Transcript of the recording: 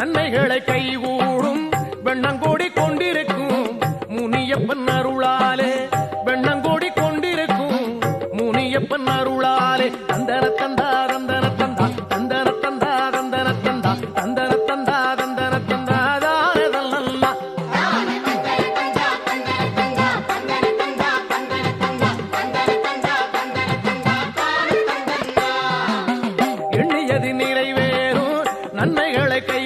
நன்மைகளை கைகூடும் வெண்ணங்கோடி கொண்டிருக்கும் முனியப்பன் அருளாலே வெண்ணங்கோடி கொண்டிருக்கும் முனியப்பன் அருளாலே தந்தன தந்தா தந்தன தந்தா தந்தன தந்தா தந்தன தந்தா தந்தன தந்தா தந்தன தந்தா தானதல்லா எண்ணியது நிறைவேறும் நன்மைகளை கை